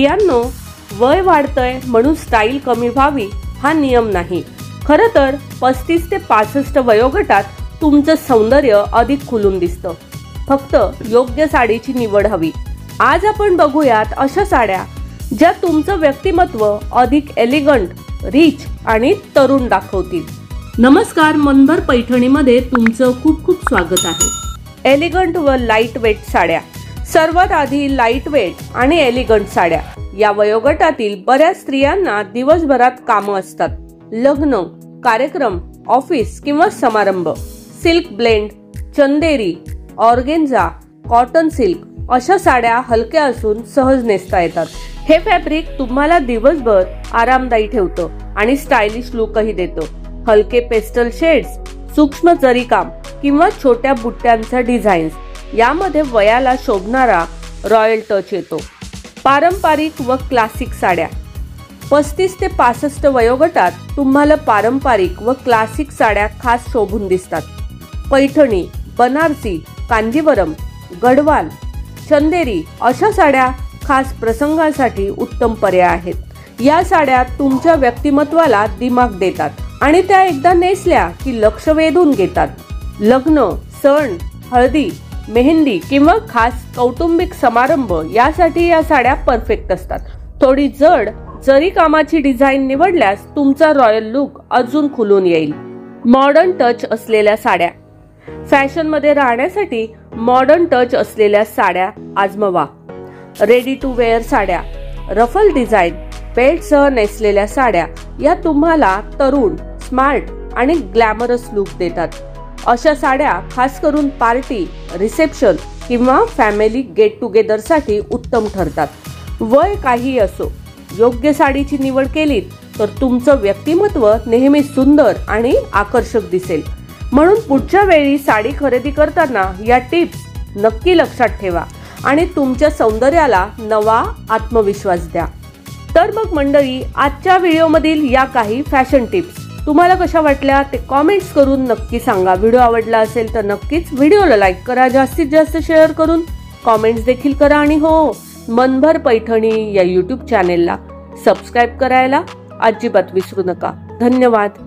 स्त्रियांनो, वय वाढतंय म्हणून स्टाईल कमी व्हावी हा नियम नाही। खरं तर 35 ते 65 वयोगटात तुमचं सौंदर्य अधिक खुलून दिसतं। फक्त योग्य साडीची निवड हवी। आज आपण बघूयात अशा साड्या ज्या तुमचं व्यक्तिमत्व अधिक एलिगंट, रिच आणि तरुण दाखवतील। नमस्कार, मनभर पैठणीमध्ये तुमचं खूप खूप स्वागत आहे। एलिगंट व लाईट वेट साड्या। सर्वात आधी लाईट वेट आणि एलिगंट साड्या। या वयोगटातील बऱ्याच स्त्रियांना दिवसभरात कामं असतात। लग्न, कार्यक्रम, ऑफिस किंवा समारंभ। सिल्क ब्लेंड, चंदेरी, ऑर्गेन्झा, कॉटन सिल्क अशा साड्या हलक्या असून सहज नेसता येतात। हे फॅब्रिक तुम्हाला दिवसभर आरामदायी ठेवतं आणि स्टायलिश लुकही देतं। हलके पेस्टल शेड्स, सूक्ष्म जरीकाम किंवा छोट्या बुट्ट्यांचा डिझाईन्स यामध्ये वयाला शोभणारा रॉयल टच येतो। पारंपरिक व क्लासिक साड्या। 35 ते 65 वयोगटात तुम्हाला पारंपरिक व क्लासिक साड्या खास शोभून दिसतात। पैठणी, बनारसी, कांजीवरम, गढवाल, चंदेरी अशा साड्या खास प्रसंगांसाठी उत्तम पर्याय आहेत। या साड्या तुमच्या व्यक्तिमत्वाला दिमाग देतात आणि त्या एकदा नेसल्या की लक्ष वेधून घेतात। लग्न, सण, हळदी, मेहंदी किंवा खास कौटुंबिक समारंभ यासाठी या साड्या परफेक्ट असतात। थोडी जड जरी कामाची डिझाईन निवडल्यास तुमचा रॉयल लुक अजून खुलून येईल। मॉडर्न टच असलेल्या साड्या। फॅशन मध्ये राहण्यासाठी मॉडर्न टच असलेल्या साड्या आजमावा। रेडी टू वेअर साड्या, रफल डिझाईन, बेल्टसह नेसलेल्या साड्या या तुम्हाला तरुण, स्मार्ट आणि ग्लॅमरस लुक देतात। अशा साड्या खास करून पार्टी, रिसेप्शन किंवा फॅमिली गेट टुगेदर साठी उत्तम ठरतात। वय काही असो, योग्य साडीची निवड केलीत तर तुमचं व्यक्तिमत्व नेहमी सुंदर आणि आकर्षक दिसेल। म्हणून पुढच्या वेळी साडी खरेदी करताना या टिप्स नक्की लक्षात ठेवा आणि तुमच्या सौंदर्याला नवा आत्मविश्वास द्या। तर मग मंडळी, आजच्या व्हिडिओमधील या काही फॅशन टिप्स तुम्हाला कशा वाटल्या ते कॉमेंट्स करून नक्की सांगा। व्हिडिओ आवडला असेल तर नक्कीच व्हिडिओला लाईक करा, जास्तीत जास्त शेअर करून कॉमेंट्स देखील करा आणि हो, मनभर पैठणी या YouTube चॅनेलला सबस्क्राईब करायला अजिबात विसरू नका। धन्यवाद।